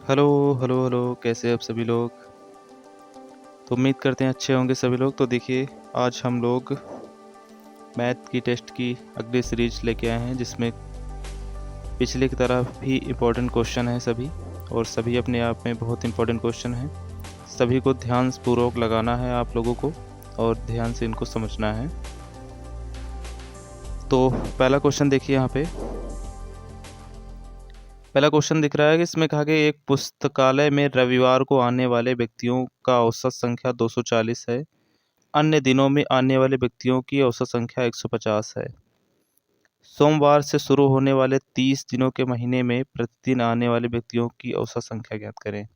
Hello hello hello, कैसे हैं आप सभी लोग। तो उम्मीद करते हैं अच्छे होंगे सभी लोग। तो देखिए, आज हम लोग मैथ की टेस्ट की अगली सीरीज लेके आए हैं, जिसमें पिछले की तरह भी इम्पोर्टेंट क्वेश्चन हैं सभी, और सभी अपने आप में बहुत इम्पोर्टेंट क्वेश्चन हैं। सभी को ध्यानपूर्वक लगाना है आप लोगों को, और ध्यान से इनको समझना है। तो पहला क्वेश्चन देखिए, यहाँ पे पहला क्वेश्चन दिख रहा है कि इसमें कहा गया एक पुस्तकालय में रविवार को आने वाले व्यक्तियों का औसत संख्या 240 है। अन्य दिनों में आने वाले व्यक्तियों की औसत संख्या 150 है। सोमवार से शुरू होने वाले 30 दिनों के महीने में प्रतिदिन आने वाले व्यक्तियों की औसत संख्या ज्ञात करें।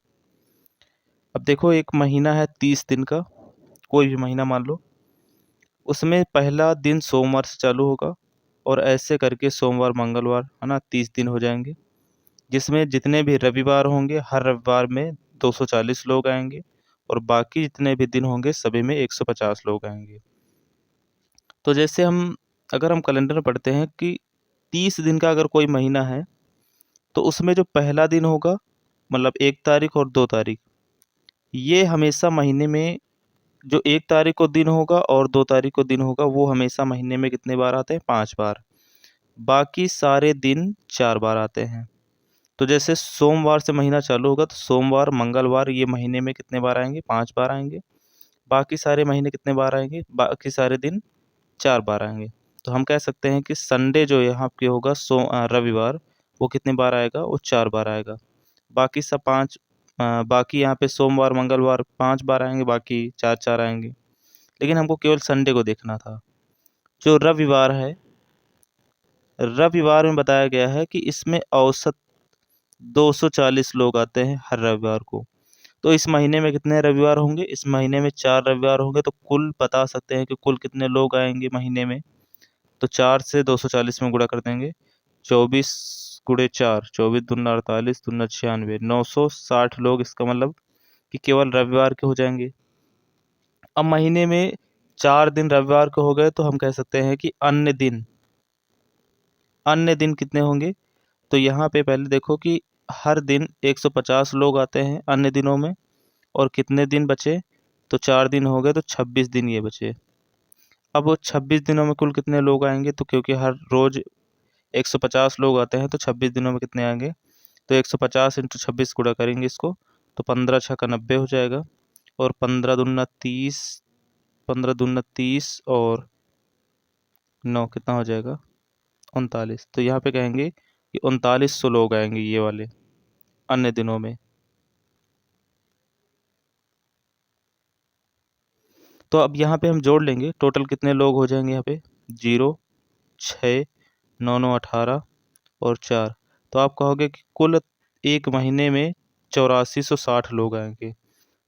अब देखो, एक महीना है 30 दिन का, कोई भी महीना मान लो। उसमें पहला दिन सोमवार से चालू होगा, और ऐसे करके सोमवार मंगलवार है ना 30 दिन हो जाएंगे, जिसमें जितने भी रविवार होंगे हर रविवार में 240 लोग आएंगे, और बाकी जितने भी दिन होंगे सभी में 150 लोग आएंगे। तो जैसे अगर हम कैलेंडर में पढ़ते हैं कि 30 दिन का अगर कोई महीना है, तो उसमें जो पहला दिन होगा, मतलब 1 तारीख और 2 तारीख, ये हमेशा महीने में जो 1 तारीख को दिन होगा और 2 तारीख को दिन होगा, वो हमेशा महीने में कितने बार आते हैं? 5 बार। बाकी सारे दिन 4 बार आते हैं। तो जैसे सोमवार से महीना चालू होगा, तो सोमवार मंगलवार ये महीने में कितने बार आएंगे? 5 बार आएंगे। बाकी सारे महीने कितने बार आएंगे? बाकी सारे दिन 4 बार आएंगे। तो हम कह सकते हैं कि संडे जो यहाँ पे होगा, रविवार, वो कितने बार आएगा? वो 4 बार आएगा। बाकी सब बाकी यहाँ पे सोमवार मंगलवार 5 बार आएंगे, बाकी 4 4 आएंगे। लेकिन हमको केवल संडे को देखना था। जो रविवार है, रविवार में बताया गया है कि इसमें औसत 240 लोग आते हैं हर रविवार को। तो इस महीने में कितने रविवार होंगे? इस महीने में 4 रविवार होंगे, तो कुल बता सकते हैं कि कुल कितने लोग आएंगे महीने में। तो 4 से 240 में गुणा कर देंगे। 24 गुणे 4, 24 दूना 48, दूना 96, 960 लोग। इसका मतलब कि केवल रविवार के हो जाएंगे। अब महीने में 4 दिन रविवार के हो गए, तो हम कह सकते हैं कि अन्य दिन कितने होंगे? तो यहाँ पे पहले देखो कि हर दिन 150 लोग आते हैं अन्य दिनों में, और कितने दिन बचे? तो 4 दिन हो गए, तो 26 दिन ये बचे। अब वो 26 दिनों में कुल कितने लोग आएंगे? तो क्योंकि हर रोज 150 लोग आते हैं, तो 26 दिनों में कितने आएंगे? तो 150 इंटू 26 गुणा करेंगे इसको, तो 15 छक्का 90 हो जाएगा, और 15 दूना 30, 15 दूना 30, और 9 कितना हो जाएगा? 39। तो यहाँ पे कहेंगे कि 3900 लोग आएंगे ये वाले अन्य दिनों में। तो अब यहाँ पे हम जोड़ लेंगे, टोटल कितने लोग हो जाएंगे यहाँ पे? 0, 6, 9 9 18 और 4। तो आप कहोगे कि कुल एक महीने में 8460 लोग आएंगे।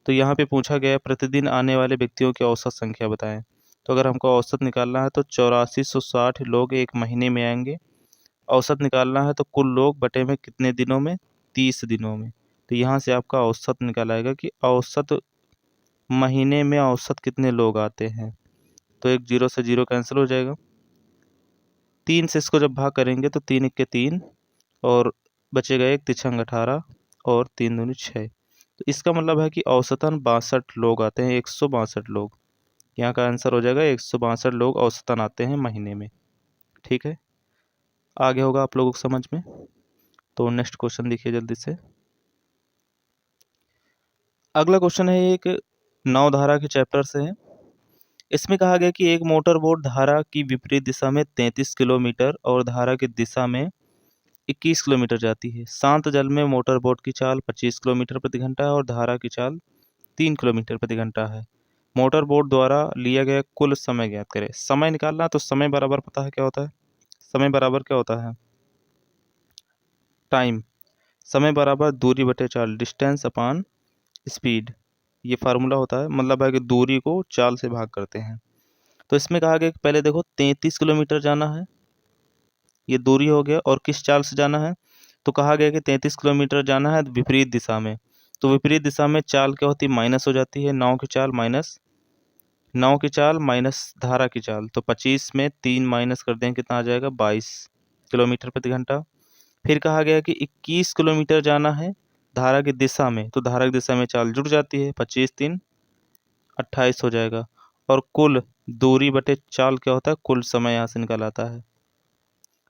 तो यहाँ पे पूछा गया है प्रतिदिन आने वाले व्यक्तियों की औसत संख्या बताएं। तो अगर हमको औसत निकालना है, तो 8460 लोग एक महीने में आएंगे। औसत निकालना है तो कुल लोग बटे में कितने दिनों में? 30 दिनों में। तो यहाँ से आपका औसत निकल आएगा कि औसत महीने में औसत कितने लोग आते हैं। तो एक जीरो से जीरो कैंसिल हो जाएगा। 3 से इसको जब भाग करेंगे, तो 3 इक्के 3, और बचेगा एक तिछंग 18, और 3 दूनी 6। तो इसका मतलब है कि औसतन 62 लोग आते हैं, 162 लोग। यहाँ का आंसर हो जाएगा 162 लोग औसतन आते हैं महीने में। ठीक है, आगे होगा आप लोगों को समझ में। तो नेक्स्ट क्वेश्चन देखिए जल्दी से। अगला क्वेश्चन है एक नवधारा के चैप्टर से है। इसमें कहा गया कि एक मोटर बोट धारा की विपरीत दिशा में 33 किलोमीटर और धारा की दिशा में 21 किलोमीटर जाती है। शांत जल में मोटर बोट की चाल 25 किलोमीटर प्रति घंटा है, और धारा की चाल 3 किलोमीटर प्रति घंटा है। मोटर बोट द्वारा लिया गया कुल समय ज्ञात करें। समय निकालना, तो समय बराबर पता है क्या होता है? समय बराबर क्या होता है? टाइम। समय बराबर दूरी बटे चाल, डिस्टेंस अपॉन स्पीड। ये फार्मूला होता है, मतलब है कि दूरी को चाल से भाग करते हैं। तो इसमें कहा गया कि पहले देखो 33 किलोमीटर जाना है, ये दूरी हो गया, और किस चाल से जाना है? तो कहा गया कि 33 किलोमीटर जाना है विपरीत दिशा में। तो विपरीत दिशा में चाल क्या होती है? माइनस हो जाती है। नाव की चाल माइनस धारा की चाल। तो 25 में 3 माइनस कर दें, कितना आ जाएगा? 22 किलोमीटर प्रति घंटा। फिर कहा गया कि 21 किलोमीटर जाना है, धारा की दिशा में, तो धारा की दिशा में चाल जुड़ जाती है, 25 3 28 हो जाएगा। और कुल दूरी बटे चाल क्या होता है, कुल समय यहाँ से निकल आता है।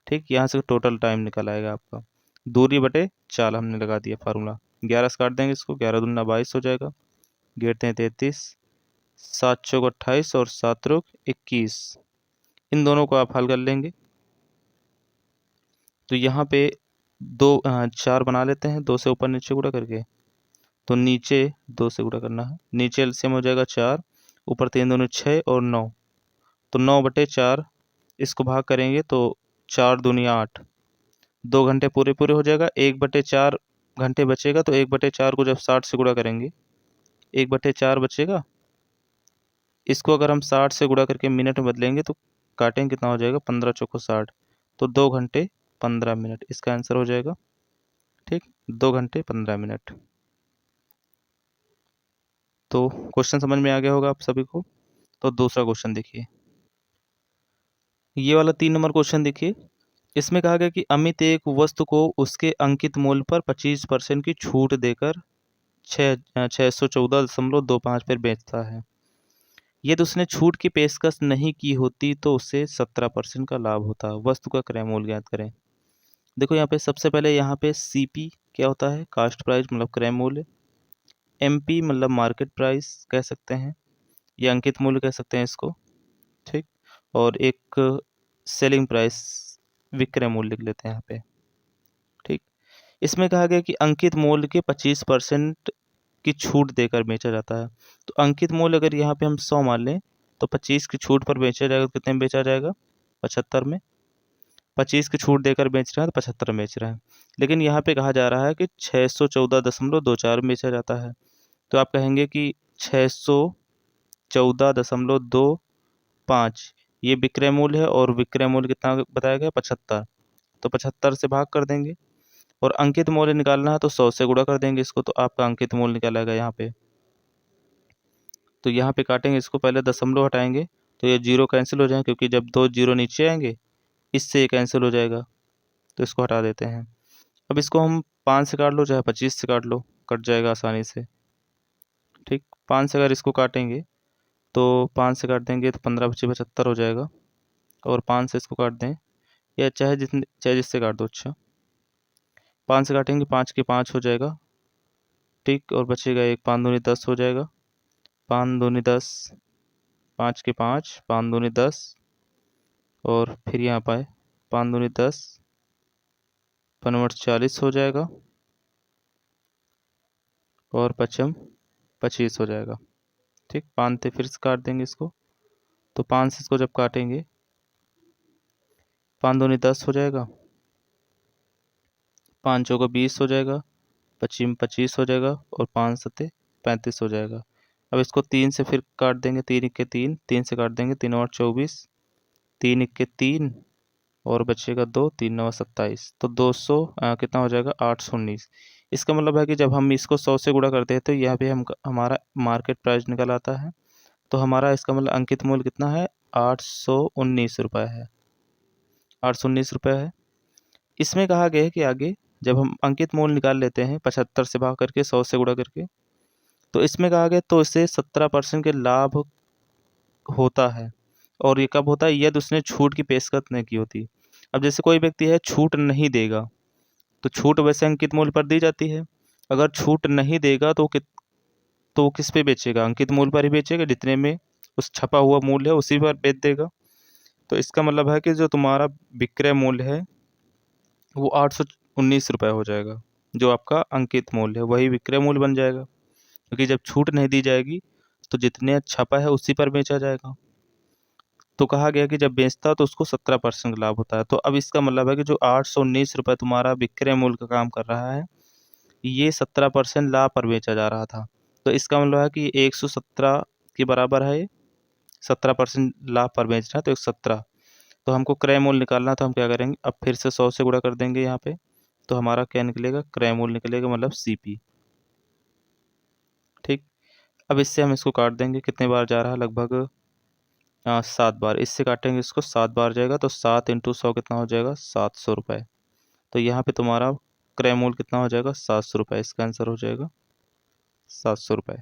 ठीक, यहाँ से टोटल टाइम निकल आएगा आपका, दूरी बटे चाल हमने लगा दिया फार्मूला। 11 से काट देंगे इसको, 11 दूना 22 हो जाएगा, गेटते हैं 33, 7 चौक 28 और 7 रुक 21। इन दोनों को आप हल कर लेंगे तो यहाँ पे 4 बना लेते हैं, 2 से ऊपर नीचे गुणा करके। तो नीचे 2 से गुणा करना है, नीचे एलसीएम हो जाएगा 4, ऊपर 3 दूनी 6 और 9, तो 9 बटे 4, इसको भाग करेंगे तो 4 दूनी 8, 2 घंटे पूरे पूरे हो जाएगा। 1/4 घंटे बचेगा, तो 1/4 को जब 60 से गुणा करेंगे 1/4 बचेगा। इसको अगर हम 60 से गुणा करके मिनट में बदलेंगे तो काटेंगे कितना हो जाएगा, 15 चौको 60, तो 2 घंटे 15 मिनट इसका आंसर हो जाएगा। ठीक, 2 घंटे 15 मिनट। तो क्वेश्चन समझ में आ गया होगा आप सभी को। तो दूसरा क्वेश्चन देखिए, ये वाला 3 नंबर क्वेश्चन देखिए। इसमें कहा गया कि अमित एक वस्तु को उसके अंकित मूल्य पर 25% की छूट देकर 614.25 पर बेचता है। यदि उसने छूट की पेशकश नहीं की होती तो उसे 17% का लाभ होता। वस्तु का क्रय मूल्य ज्ञात करें। देखो यहाँ पे सबसे पहले यहाँ पे सीपी क्या होता है, कास्ट प्राइस मतलब क्रय मूल्य, एमपी मतलब मार्केट प्राइस कह सकते हैं, या अंकित मूल्य कह सकते हैं इसको। ठीक, और एक सेलिंग प्राइस विक्रय मूल्य लिख लेते हैं यहाँ पे। ठीक, इसमें कहा गया कि अंकित मूल्य के 25% की छूट देकर बेचा जाता है। तो अंकित मूल्य अगर यहाँ पे हम 100 मान लें तो 25 की छूट पर बेचा जाएगा, तो कितने में बेचा जाएगा, 75 में। 25 की छूट देकर बेच रहे हैं तो 75 में बेच रहे हैं। लेकिन यहाँ पे कहा जा रहा है कि 614.24 में बेचा जाता है। तो आप कहेंगे कि 614.25 ये विक्रय मूल्य है, और विक्रय मूल्य कितना बताया गया, 75, तो 75 से भाग कर देंगे। और अंकित मूल्य निकालना है तो 100 से गुणा कर देंगे इसको, तो आपका अंकित मूल्य निकलेगा यहाँ पे। तो यहाँ पे काटेंगे इसको, पहले दशमलव हटाएंगे तो ये जीरो कैंसिल हो जाएंगे, क्योंकि जब 2 जीरो नीचे आएंगे इससे ये कैंसिल हो जाएगा, तो इसको हटा देते हैं। अब इसको हम 5 से काट लो चाहे 25 से काट लो, कट जाएगा आसानी से। ठीक, 5 से अगर इसको काटेंगे तो 5 से काट देंगे तो 15 25 75 हो जाएगा, और 5 से इसको काट दें, या चाहे जिससे काट दो। अच्छा, 5 से काटेंगे, 5 के 5 हो जाएगा। ठीक, और बचेगा एक, 5 दूनी 10 हो जाएगा, 5 दूनी 10, 5 के 5, 5 दूनी 10, और फिर यहाँ पाए 5 दूनी 10, 5 40 हो जाएगा, और 5 25 हो जाएगा। ठीक, 5 से फिर से काट देंगे इसको, तो 5 से इसको जब काटेंगे 5 दूनी 10 हो जाएगा, 5 चौका 20 हो जाएगा, 25 25 हो जाएगा, और 5 सत्ते 35 हो जाएगा। अब इसको 3 से फिर काट देंगे, 3 इक्के 3, 3 से काट देंगे, 3 और 24, 3 इक्के 3, और बचेगा 2, 3 9 27, तो 200 कितना हो जाएगा, 819। इसका मतलब है कि जब हम इसको 100 से गुणा करते हैं तो यहाँ पे हमारा मार्केट प्राइस निकल आता है। तो हमारा इसका मतलब अंकित मूल्य कितना है, 819 रुपये है, 819 रुपये है। इसमें कहा गया है कि आगे जब हम अंकित मूल्य निकाल लेते हैं 75 से भाग करके, 100 से गुणा करके, तो इसमें कहा गया तो इसे 17% के लाभ होता है। और ये कब होता है, यदि उसने छूट की पेशकश नहीं की होती। अब जैसे कोई व्यक्ति है छूट नहीं देगा, तो छूट वैसे अंकित मूल्य पर दी जाती है। अगर छूट नहीं देगा तो वो किस पे बेचेगा, अंकित मूल्य पर ही बेचेगा, जितने में उस छपा हुआ मूल्य है उसी पर बेच देगा। तो इसका मतलब है कि जो तुम्हारा विक्रय मूल्य है वो 819 रुपये हो जाएगा, जो आपका अंकित मूल्य है वही विक्रय मूल्य बन जाएगा, क्योंकि जब छूट नहीं दी जाएगी तो जितने छपा है उसी पर बेचा जाएगा। तो कहा गया कि जब बेचता है तो उसको 17% लाभ होता है। तो अब इसका मतलब है कि जो 819 रुपये तुम्हारा विक्रय मूल्य का काम कर रहा है, ये 17% लाभ पर बेचा जा रहा था। तो इसका मतलब है कि 117 के बराबर है, 17% लाभ पर बेच रहा है, तो 117। तो हमको क्रय मूल्य निकालना, तो हम क्या करेंगे, अब फिर से 100 से गुणा कर देंगे यहाँ पे, तो हमारा क्या निकलेगा, क्रय मूल्य निकलेगा, मतलब सीपी। ठीक, अब इससे हम इसको काट देंगे, कितने बार जा रहा है, लगभग 7 बार। इससे काटेंगे इसको, 7 बार जाएगा, तो 7 × 100 कितना हो जाएगा, 700 रुपये। तो यहाँ पे तुम्हारा क्रय मूल्य कितना हो जाएगा? 700 रुपये। इसका आंसर हो जाएगा 700 रुपये।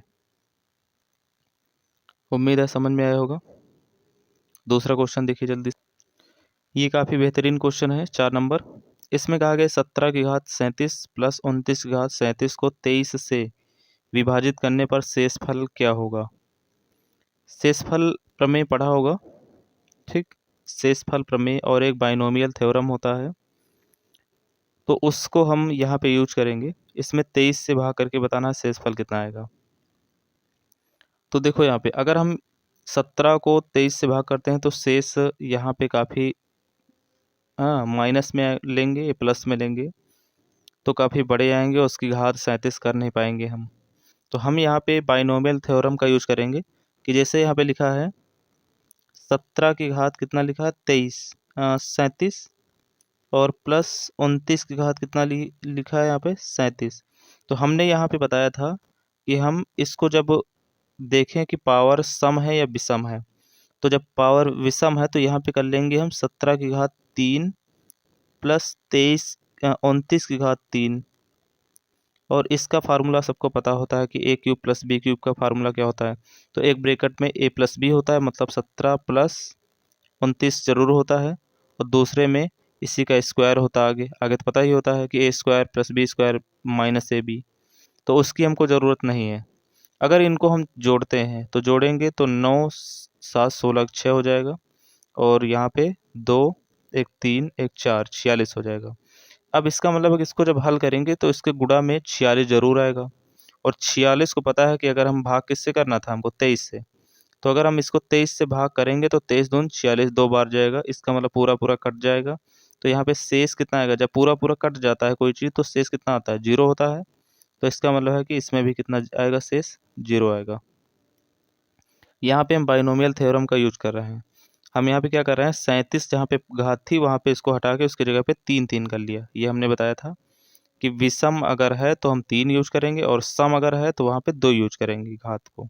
उम्मीद है समझ में आया होगा। दूसरा क्वेश्चन देखिए जल्दी से। ये काफ़ी बेहतरीन क्वेश्चन है, 4 नंबर। इसमें कहा गया 17 की घात 37 प्लस 29 की घात 37 को 23 से विभाजित करने पर शेषफल क्या होगा? शेषफल प्रमेय पढ़ा होगा, ठीक। शेषफल प्रमेय और एक बाइनोमियल थ्योरम होता है, तो उसको हम यहाँ पे यूज करेंगे। इसमें 23 से भाग करके बताना है शेषफल कितना आएगा। तो देखो यहाँ पे अगर हम 17 को 23 से भाग करते हैं तो शेष यहाँ पे काफ़ी माइनस में लेंगे, प्लस में लेंगे तो काफ़ी बड़े आएंगे, उसकी घात 37 कर नहीं पाएंगे हम। तो हम यहाँ पे बाइनोमियल थ्योरम का यूज करेंगे कि जैसे यहाँ पे लिखा है 17 की घात कितना लिखा है? 37 और प्लस 29 की घात कितना लिखा है यहाँ पे? 37। तो हमने यहाँ पे बताया था कि हम इसको जब देखें कि पावर सम है या विषम है, तो जब पावर विषम है तो यहाँ पे कर लेंगे हम 17 की घात 3 प्लस 29 की घात 3। और इसका फार्मूला सबको पता होता है कि ए क्यूब प्लस बी क्यूब का फार्मूला क्या होता है। तो एक ब्रैकेट में ए प्लस बी होता है, मतलब 17 प्लस 29 जरूर होता है, और दूसरे में इसी का स्क्वायर होता है। आगे आगे तो पता ही होता है कि A square plus B square minus A B, तो उसकी हमको ज़रूरत नहीं है। अगर इनको हम जोड़ते हैं तो जोड़ेंगे तो 9 7 16 6 हो जाएगा, और यहाँ पे 2 1 3 1 4 46 हो जाएगा। अब इसका मतलब है कि इसको जब हल करेंगे तो इसके गुणा में 46 जरूर आएगा, और 46 को पता है कि अगर हम भाग किससे करना था हमको? 23 से। तो अगर हम इसको 23 से भाग करेंगे तो 23 दूनी 46 दो बार जाएगा, इसका मतलब पूरा पूरा कट जाएगा। तो यहाँ पे शेष कितना आएगा? जब पूरा पूरा कट जाता है कोई चीज़ तो शेष कितना आता है? 0 होता है। तो इसका मतलब है कि इसमें भी कितना आएगा? शेष 0 आएगा। यहाँ पे हम बाइनोमियल थ्योरम का यूज कर रहे हैं। हम यहाँ पे क्या कर रहे हैं? 37 जहाँ पे घात थी वहाँ पे इसको हटा के उसकी जगह पे 3 3 कर लिया। ये हमने बताया था कि विषम अगर है तो हम 3 यूज करेंगे, और सम अगर है तो वहाँ पे 2 यूज करेंगे घात को,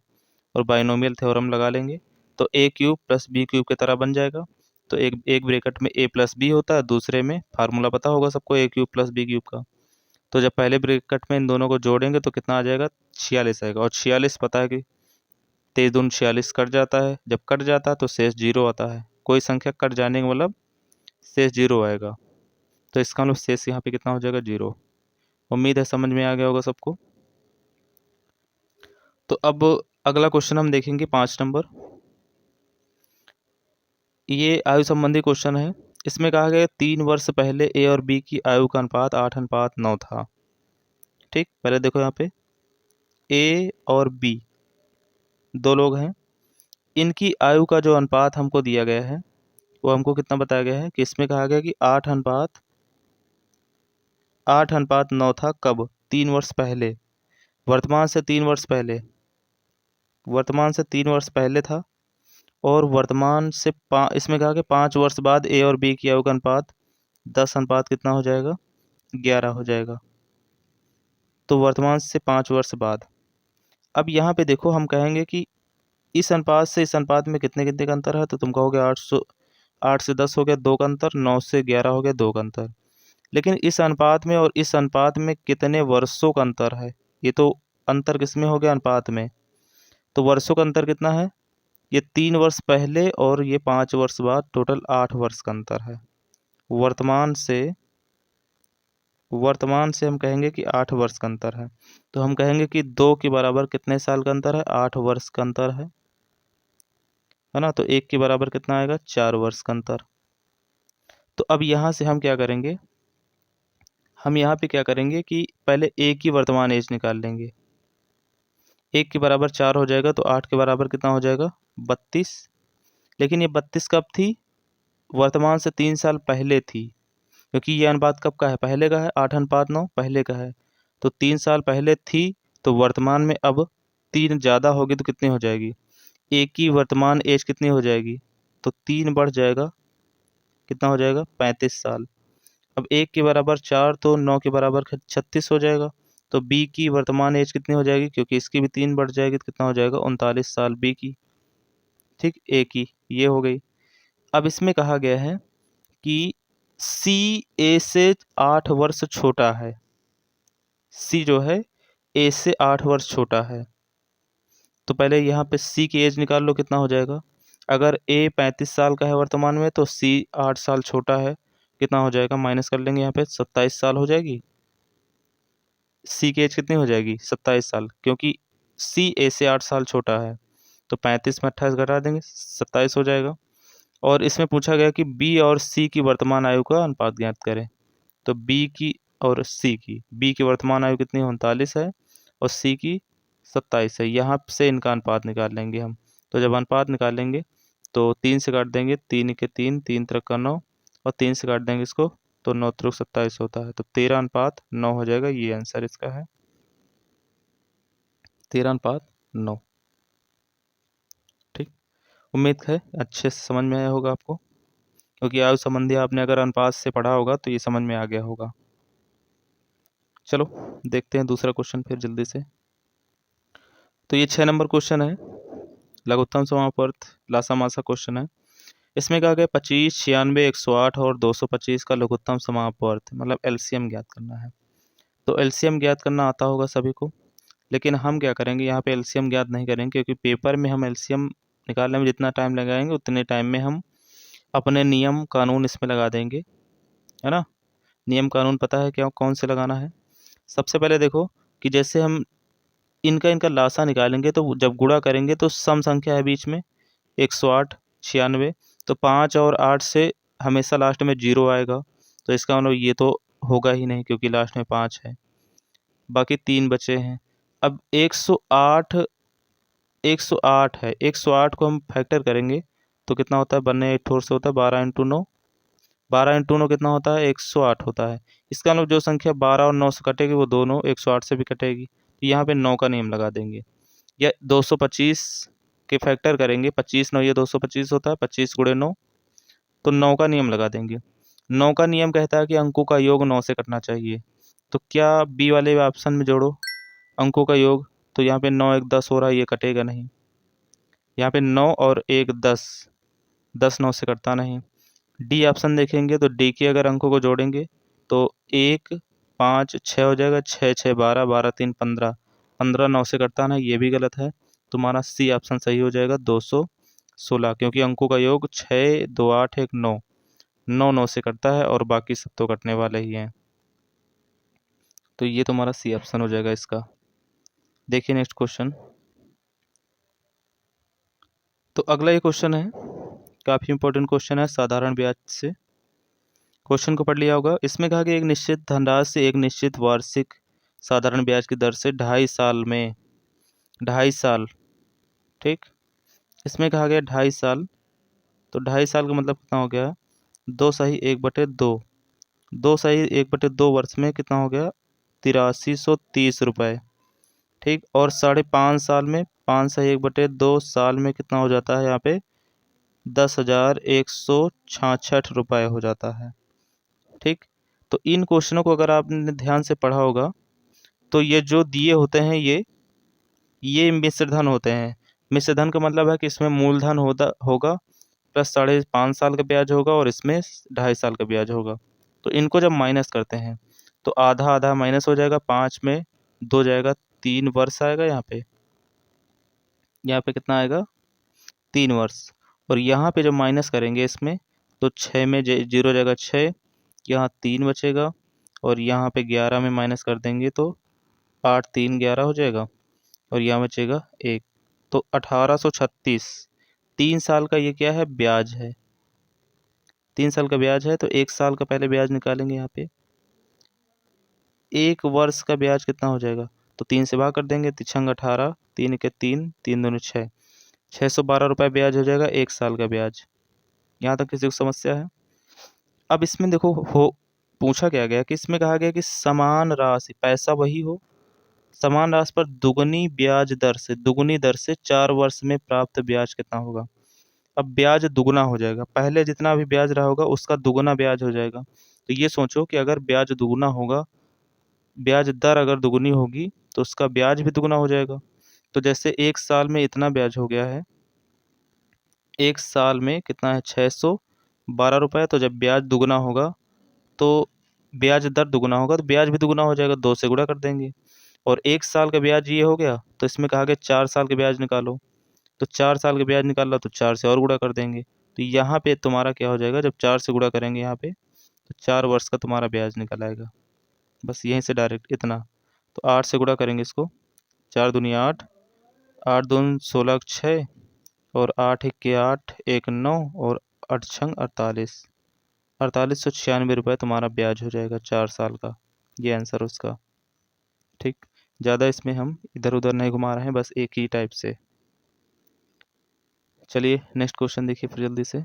और बाइनोमियल थ्योरम लगा लेंगे तो ए क्यूब प्लस बी क्यूब की तरह बन जाएगा। तो एक एक ब्रैकेट में ए प्लस बी होता है, दूसरे में फार्मूला पता होगा सबको ए क्यूब प्लस बी क्यूब का। तो जब पहले ब्रैकेट में इन दोनों को जोड़ेंगे तो कितना आ जाएगा? 46 आएगा, और 46 पता है कि 23 दूनी 46 कट जाता है। जब कट जाता है तो शेष 0 आता है। कोई संख्या कट जाने का मतलब शेष 0 आएगा। तो इसका मतलब शेष यहाँ पे कितना हो जाएगा? 0। उम्मीद है समझ में आ गया होगा सबको। तो अब अगला क्वेश्चन हम देखेंगे 5 नंबर। ये आयु संबंधी क्वेश्चन है। इसमें कहा गया 3 वर्ष पहले ए और बी की आयु का अनुपात 8:9 था। ठीक, पहले देखो यहाँ पे ए और बी दो लोग हैं, इनकी आयु का जो अनुपात हमको दिया गया है वो हमको कितना बताया गया है कि इसमें कहा गया कि 8:9 था। कब? 3 वर्ष पहले। वर्तमान से 3 वर्ष पहले, वर्तमान से 3 वर्ष पहले था। और वर्तमान से इसमें कहा कि 5 वर्ष बाद ए और बी की आयु का अनुपात 10 अनुपात कितना हो जाएगा? 11 हो जाएगा। तो वर्तमान से 5 वर्ष बाद। अब यहाँ पे देखो हम कहेंगे कि इस अनुपात से इस अनुपात में कितने कितने का अंतर है, तो तुम कहोगे 8 से 10 हो गया 2 का अंतर, 9 से 11 हो गया 2 का अंतर। लेकिन इस अनुपात में और इस अनुपात में कितने वर्षों का अंतर है? ये तो अंतर किसमें हो गया? अनुपात में। तो वर्षों का अंतर कितना है? ये 3 वर्ष पहले और ये 5 वर्ष बाद, टोटल 8 वर्ष का अंतर है। वर्तमान से हम कहेंगे कि 8 वर्ष का अंतर है। तो हम कहेंगे कि 2 के बराबर कितने साल का अंतर है? 8 वर्ष का अंतर है ना। तो 1 के बराबर कितना आएगा? 4 वर्ष का अंतर। तो अब यहाँ से हम क्या करेंगे? हम यहाँ पे क्या करेंगे कि पहले 1 की वर्तमान एज निकाल लेंगे। 1 के बराबर 4 हो जाएगा, तो 8 के बराबर कितना हो जाएगा? 32। लेकिन ये 32 कब थी? वर्तमान से 3 साल पहले थी, क्योंकि ये अनुपात कब का है? पहले का है। 8:9 पहले का है, तो 3 साल पहले थी। तो वर्तमान में अब 3 ज़्यादा होगी तो कितनी हो जाएगी? 1 की वर्तमान एज कितनी हो जाएगी? तो 3 बढ़ जाएगा, कितना हो जाएगा? 35 साल। अब 1 के बराबर 4, तो 9 के बराबर 36 हो जाएगा। तो बी की वर्तमान एज कितनी हो जाएगी? क्योंकि इसकी भी 3 बढ़ जाएगी तो कितना हो जाएगा? 39 साल बी की। ठीक, ए की ये हो गई। अब इसमें कहा गया है कि सी ए से 8 वर्ष छोटा है। सी जो है ए से 8 वर्ष छोटा है। तो पहले यहाँ पे सी की एज निकाल लो, कितना हो जाएगा। अगर ए 35 साल का है वर्तमान में, तो सी 8 साल छोटा है, कितना हो जाएगा, माइनस कर लेंगे यहाँ पे 27 साल हो जाएगी। सी की एज कितनी हो जाएगी, 27 साल, क्योंकि सी ए से 8 साल छोटा है। तो 35 में 28 घटा देंगे, 27 हो जाएगा। और इसमें पूछा गया कि बी और सी की वर्तमान आयु का अनुपात ज्ञात करें। तो बी की और सी की, बी की वर्तमान आयु कितनी 39 है और सी की 27 है। यहाँ से इनका अनुपात निकाल लेंगे हम। तो जब अनुपात निकालेंगे तो 3 से काट देंगे, 3 के 3, 3 त्रिक का 9, और 3 से काट देंगे इसको तो 9 त्रिक 27 होता है। तो 13:9 हो जाएगा, ये आंसर इसका है, 13:9। ठीक, उम्मीद है अच्छे से समझ में आया होगा आपको, क्योंकि आयु संबंधी आपने अगर अनुपात से पढ़ा होगा तो ये समझ में आ गया होगा। चलो देखते हैं दूसरा क्वेश्चन फिर जल्दी से। तो ये 6 नंबर क्वेश्चन है, लघुत्तम समापवर्त लासा मासा क्वेश्चन है। इसमें कहा गया 25, 96, 108 और 225 का लघुत्तम समापवर्त, मतलब एलसीएम ज्ञात करना है। तो एलसीएम ज्ञात करना आता होगा सभी को, लेकिन हम क्या करेंगे, यहाँ पे एलसीएम ज्ञात नहीं करेंगे, क्योंकि पेपर में हम एलसीएम निकालने में जितना टाइम लगाएंगे उतने टाइम में हम अपने नियम कानून इसमें लगा देंगे, है ना। नियम कानून पता है क्या, कौन से लगाना है। सबसे पहले देखो कि जैसे हम इनका इनका लासा निकालेंगे, तो जब गुणा करेंगे तो सम संख्या है बीच में 108, 96, तो 5 और 8 से हमेशा लास्ट में 0 आएगा। तो इसका मतलब ये तो होगा ही नहीं, क्योंकि लास्ट में 5 है, बाकी 3 बचे हैं। अब 108 है, 108 को हम फैक्टर करेंगे तो कितना होता है, बनने 8 से होता है 12 × 9, 12 × 9 कितना होता है, 108 होता है। इसका मतलब जो संख्या 12 और 9 से कटेगी वो दोनों 108 से भी कटेगी। तो यहाँ पे 9 का नियम लगा देंगे, या 225 के फैक्टर करेंगे, 25 9 ये 225 होता है, 25 × 9, तो 9 का नियम लगा देंगे। 9 का नियम कहता है कि अंकों का योग 9 से कटना चाहिए। तो क्या बी वाले ऑप्शन में जोड़ो अंकों का योग, तो यहाँ पे 9 1 10 हो रहा है, ये कटेगा नहीं। यहाँ पे 9 और 1 10, 10 9 से कटता नहीं। डी ऑप्शन देखेंगे तो डी के अगर अंकों को जोड़ेंगे तो 1 5 6 हो जाएगा, 6 6 12, 12 3 15, 15 9 से कटता नहीं, ये भी गलत है। तुम्हारा सी ऑप्शन सही हो जाएगा, 216, क्योंकि अंकों का योग 6 2 8 1 9, 9 9 से कटता है और बाकी सब तो कटने वाले ही हैं। तो ये तुम्हारा सी ऑप्शन हो जाएगा इसका। देखिए नेक्स्ट क्वेश्चन। तो अगला ये क्वेश्चन है, काफ़ी इंपॉर्टेंट क्वेश्चन है, साधारण ब्याज से। क्वेश्चन को पढ़ लिया होगा। इसमें कहा कि एक निश्चित धनराशि एक निश्चित वार्षिक साधारण ब्याज की दर से 2.5 साल में, 2.5 साल, ठीक, इसमें कहा गया 2.5 साल, तो 2.5 साल का मतलब कितना हो गया, 2 = 1/2, 2 वर्ष में कितना हो गया, 8330 रुपये, ठीक। और 5.5 साल में, 5 × 1/2 साल में कितना हो जाता है, यहाँ पे 10,166 रुपये हो जाता है, ठीक। तो इन क्वेश्चनों को अगर आपने ध्यान से पढ़ा होगा तो ये जो दिए होते हैं ये मिश्रधन होते हैं। मिश्रधन का मतलब है कि इसमें मूलधन होगा प्लस 5.5 साल का ब्याज होगा और इसमें 2.5 साल का ब्याज होगा। तो इनको जब माइनस करते हैं तो आधा आधा माइनस हो जाएगा, 5 में 2 जाएगा, 3 वर्ष आएगा यहाँ पे, कितना आएगा, 3 वर्ष। और यहाँ पे जब माइनस करेंगे इसमें तो 6 में 0 जाएगा 6, यहाँ 3 बचेगा, और यहाँ पे 11 में माइनस कर देंगे तो 8 3 11 हो जाएगा, और यहाँ बचेगा 1, तो 1836। 3 साल का ये क्या है, ब्याज है, 3 साल का ब्याज है। तो 1 साल का पहले ब्याज निकालेंगे यहाँ पे, 1 वर्ष का ब्याज कितना हो जाएगा, तो 3 से भाग कर देंगे, 3 × 18, 3 के 3, 3 दूनी 6, 612 रुपये ब्याज हो जाएगा 1 साल का ब्याज। यहाँ तक किसी को समस्या है। अब इसमें देखो पूछा क्या गया कि इसमें कहा गया कि समान राशि, पैसा वही हो, समान राशि पर दुगुनी दर से 4 वर्ष में प्राप्त ब्याज कितना होगा। अब ब्याज दुगुना हो जाएगा, पहले जितना भी ब्याज रहा होगा उसका दुगुना ब्याज हो जाएगा। तो ये सोचो कि अगर ब्याज दुगुना होगा, ब्याज दर अगर दुगुनी होगी तो उसका ब्याज भी दुगुना हो जाएगा। तो जैसे 1 साल में इतना ब्याज हो गया है, 1 साल में कितना है, 612 रुपये। तो जब ब्याज दुगुना होगा तो ब्याज दर दुगुना होगा तो ब्याज भी दुगुना हो जाएगा, 2 से गुणा कर देंगे। और 1 साल का ब्याज ये हो गया, तो इसमें कहा गया 4 साल के ब्याज निकालो, तो 4 साल के ब्याज निकाल तो 4 से और गुणा कर देंगे। तो यहाँ पे तुम्हारा क्या हो जाएगा, जब 4 से गुणा करेंगे यहाँ पे, तो 4 वर्ष का तुम्हारा ब्याज निकल आएगा। बस यहीं से डायरेक्ट इतना। तो 8 से गुणा करेंगे इसको, 4 दूनी 8, 8 दूनी 16 6, और 8 एक 8, 1 9, और 8 छंग 48, 4896 रुपये तुम्हारा ब्याज हो जाएगा 4 साल का। ये आंसर उसका। ठीक, ज़्यादा इसमें हम इधर उधर नहीं घुमा रहे हैं, बस एक ही टाइप से। चलिए नेक्स्ट क्वेश्चन देखिए फिर जल्दी से।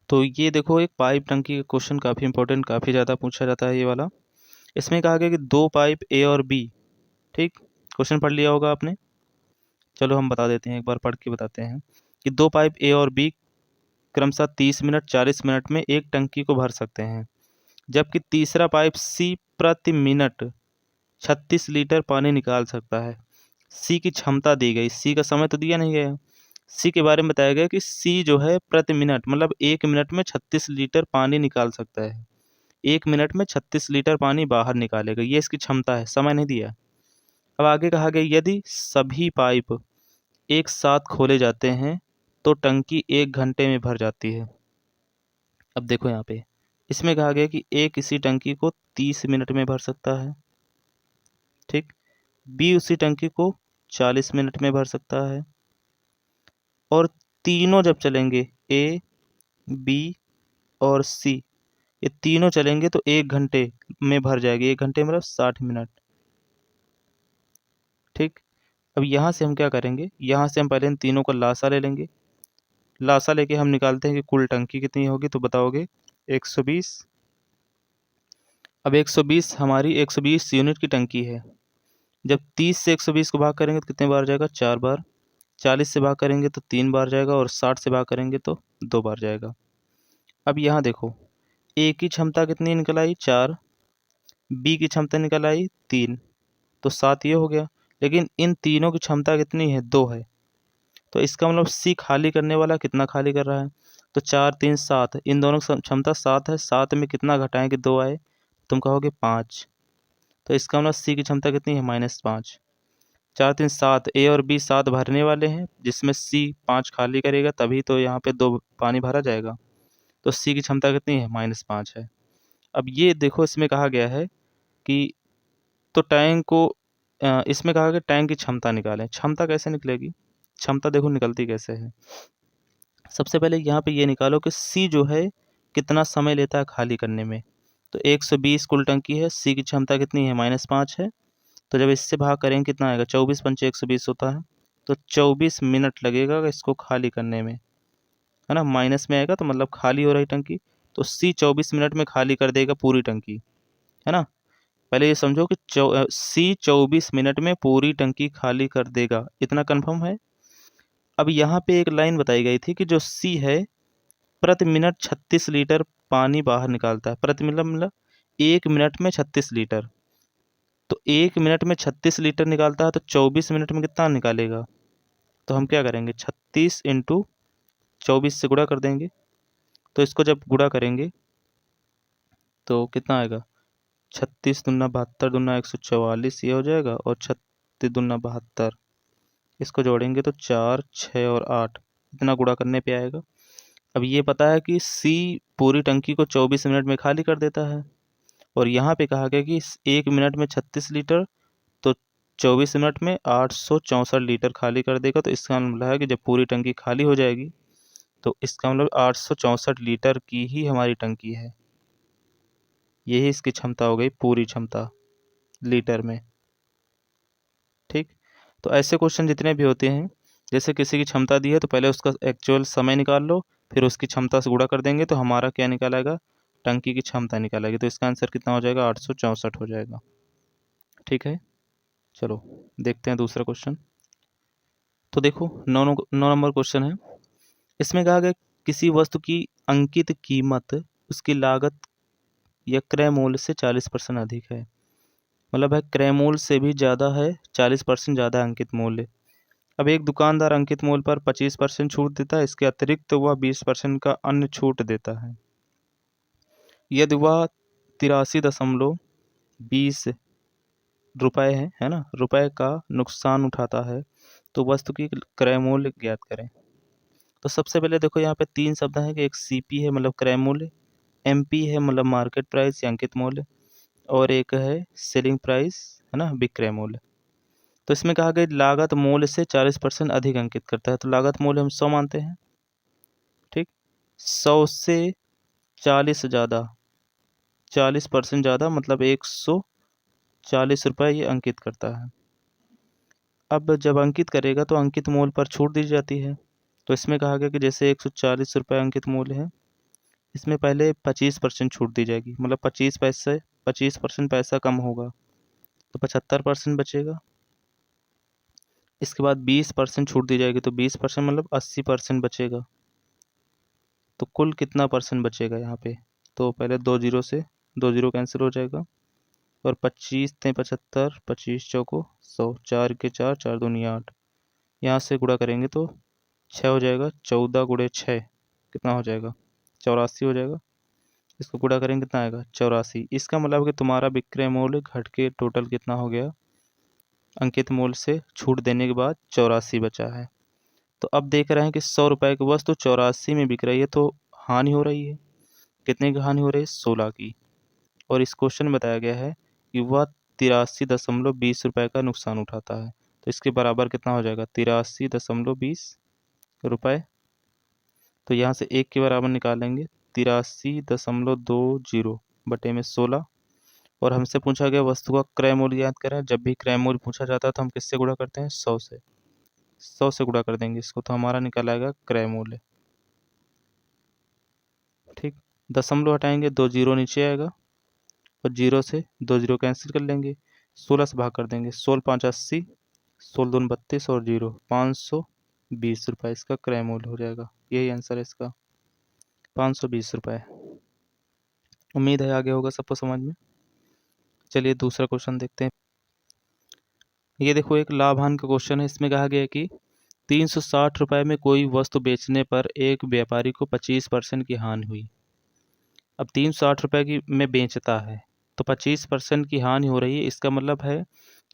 तो ये देखो, एक पाइप टंकी का क्वेश्चन काफ़ी इंपॉर्टेंट, काफ़ी ज़्यादा पूछा जाता है ये वाला। इसमें कहा गया कि 2 पाइप ए और बी, ठीक, क्वेश्चन पढ़ लिया होगा आपने। चलो हम बता देते हैं, एक बार पढ़ के बताते हैं कि 2 पाइप ए और बी क्रमशः 30 मिनट 40 मिनट में एक टंकी को भर सकते हैं, जबकि तीसरा पाइप सी प्रति मिनट 36 लीटर पानी निकाल सकता है। सी की क्षमता दी गई, सी का समय तो दिया नहीं गया। सी के बारे में बताया गया कि सी जो है प्रति मिनट मतलब 1 मिनट में 36 लीटर पानी निकाल सकता है। 1 मिनट में 36 लीटर पानी बाहर निकालेगा, ये इसकी क्षमता है, समय नहीं दिया। अब आगे कहा गया यदि सभी पाइप एक साथ खोले जाते हैं तो टंकी 1 घंटे में भर जाती है। अब देखो यहाँ पे इसमें कहा गया कि ए किसी टंकी को 30 मिनट में भर सकता है, ठीक, बी उसी टंकी को 40 मिनट में भर सकता है, और तीनों जब चलेंगे ए बी और सी, ये तीनों चलेंगे तो 1 घंटे में भर जाएगी। 1 घंटे मतलब 60 मिनट। ठीक, अब यहाँ से हम क्या करेंगे, यहाँ से हम पहले इन तीनों का लासा ले लेंगे। लासा लेके हम निकालते हैं कि कुल टंकी कितनी होगी, तो बताओगे 120। अब 120 हमारी 120 यूनिट की टंकी है। जब 30 से 120 को भाग करेंगे तो कितने बार जाएगा, 4 बार। 40 से भाग करेंगे तो 3 बार जाएगा, और 60 से भाग करेंगे तो 2 बार जाएगा। अब यहाँ देखो, ए की क्षमता कितनी निकल आई, 4, बी की क्षमता निकल आई 3, तो 7 ये हो गया। लेकिन इन तीनों की क्षमता कितनी है, 2 है। तो इसका मतलब सी खाली करने वाला कितना खाली कर रहा है, तो 4 3 7, इन दोनों की क्षमता 7 है। 7 में कितना घटाएं कि 2 आए, तुम कहोगे 5। तो इसका मतलब सी की क्षमता कितनी है, -5। 4 3 7, ए और बी 7 भरने वाले हैं, जिसमें सी 5 खाली करेगा, तभी तो यहाँ पे 2 पानी भरा जाएगा। तो सी की क्षमता कितनी है, -5 है। अब ये देखो, इसमें कहा गया है कि तो टैंक को इसमें कहा गया टैंक की क्षमता निकालें। क्षमता कैसे निकलेगी, क्षमता देखो निकलती कैसे है। सबसे पहले यहाँ पे ये निकालो कि सी जो है कितना समय लेता है खाली करने में। तो 120 कुल टंकी है, सी की क्षमता कितनी है, -5 है। तो जब इससे भाग करेंगे कितना आएगा, 24 पंचे 120 होता है, तो 24 मिनट लगेगा इसको खाली करने में, है ना। माइनस में आएगा तो मतलब खाली हो रही टंकी, तो सी 24 मिनट में खाली कर देगा पूरी टंकी, है ना। पहले ये समझो कि सी 24 मिनट में पूरी टंकी खाली कर देगा, इतना कंफर्म है। अब यहाँ पे एक लाइन बताई गई थी कि जो सी है प्रति मिनट 36 लीटर पानी बाहर निकालता है। प्रति मतलब 1 मिनट में 36 लीटर, तो 1 मिनट में 36 लीटर निकालता है, तो 24 मिनट में कितना निकालेगा। तो हम क्या करेंगे, 36 इंटू 24 से गुणा कर देंगे। तो इसको जब गुणा करेंगे तो कितना आएगा, 36 दूना 72 दूना 144 ये हो जाएगा, और 36 दूना 72, इसको जोड़ेंगे तो 4 6 और 8, इतना गुणा करने पे आएगा। अब ये पता है कि सी पूरी टंकी को 24 मिनट में खाली कर देता है, और यहाँ पे कहा गया कि 1 मिनट में 36 लीटर, तो 24 मिनट में 864 लीटर खाली कर देगा। तो इसका मतलब है कि जब पूरी टंकी खाली हो जाएगी तो इसका मतलब 864 लीटर की ही हमारी टंकी है। यही इसकी क्षमता हो गई, पूरी क्षमता लीटर में। ठीक, तो ऐसे क्वेश्चन जितने भी होते हैं, जैसे किसी की क्षमता दी है तो पहले उसका एक्चुअल समय निकाल लो, फिर उसकी क्षमता से गुणा कर देंगे तो हमारा क्या निकालेगा, टंकी की क्षमता निकालेगी। तो इसका आंसर कितना हो जाएगा, 864 हो जाएगा। ठीक है, चलो देखते हैं दूसरा क्वेश्चन। तो देखो 9 नंबर क्वेश्चन है। इसमें कहा गया किसी वस्तु की अंकित कीमत उसकी लागत या क्रय मूल्य से 40% अधिक है। मतलब है क्रय मूल्य से भी ज़्यादा है, 40% ज़्यादा अंकित मूल्य। अब एक दुकानदार अंकित मूल्य पर 25% छूट देता है, इसके अतिरिक्त वह 20% का अन्य छूट देता है। यदि वह 83.20 रुपये है ना, रुपए का नुकसान उठाता है तो वस्तु की क्रय मूल्य ज्ञात करें। तो सबसे पहले देखो यहाँ पे तीन शब्द हैं कि एक सीपी है मतलब क्रय मूल्य, एमपी है मतलब मार्केट प्राइस या अंकित मूल्य, और एक है सेलिंग प्राइस है ना, विक्रय मूल्य। तो इसमें कहा गया लागत मूल्य से 40% अधिक अंकित करता है, तो लागत मूल्य हम 100 मानते हैं। ठीक, 100 से 40 ज़्यादा, 40% ज़्यादा मतलब 140 रुपये ये अंकित करता है। अब जब अंकित करेगा तो अंकित मूल्य पर छूट दी जाती है। तो इसमें कहा गया कि जैसे 140 रुपये अंकित मूल्य है, इसमें पहले 25% छूट दी जाएगी, मतलब 25% पैसा कम होगा तो 75% बचेगा। इसके बाद 20% छूट दी जाएगी, तो 20% मतलब 80% बचेगा। तो कुल कितना परसेंट बचेगा यहाँ पे? तो पहले 2 जीरो से 2 जीरो कैंसिल हो जाएगा, और 25 ते 75, 25 चौको 100, 4 के 4, 4 दूनी 8, यहाँ से गुणा करेंगे तो 6 हो जाएगा। 14 गुणे 6 कितना हो जाएगा? 84 हो जाएगा। इसको गुणा करेंगे कितना आएगा? 84। इसका मतलब कि तुम्हारा विक्रय मूल्य घट के टोटल कितना हो गया? अंकित मूल्य से छूट देने के बाद 84 बचा है। तो अब देख रहे हैं कि 100 रुपये की वस्तु 84 में बिक रही है, तो हानि हो रही है। कितने की हानि हो रही है? 16 की। और इस क्वेश्चन में बताया गया है कि वह 83.20 रुपये का नुकसान उठाता है, तो इसके बराबर कितना हो जाएगा? 83.20 रुपये। तो यहाँ से एक के बराबर निकालेंगे, 83.20 बटे में 16। और हमसे पूछा गया वस्तु का क्रय मूल्य याद करें। जब भी क्रय मूल्य पूछा जाता है तो हम किससे गुणा करते हैं? 100 से। 100 से गुणा कर देंगे इसको, तो हमारा निकल आएगा क्रय मूल्य। ठीक, दशमलव हटाएंगे, 2 जीरो नीचे आएगा, और जीरो से 2 जीरो कैंसिल कर लेंगे, 16 से भाग कर देंगे, 16 5 80, 16 दून 32 और जीरो 520 रुपये इसका क्रय मूल्य हो जाएगा। यही आंसर है इसका, 520 रुपये। उम्मीद है आगे होगा सबको समझ में। चलिए दूसरा क्वेश्चन देखते हैं। ये देखो एक लाभांश का क्वेश्चन है। इसमें कहा गया है कि 360 रुपये में कोई वस्तु बेचने पर एक व्यापारी को 25% की हानि हुई। अब 360 रुपये की में बेचता है तो 25% की हानि हो रही है। इसका मतलब है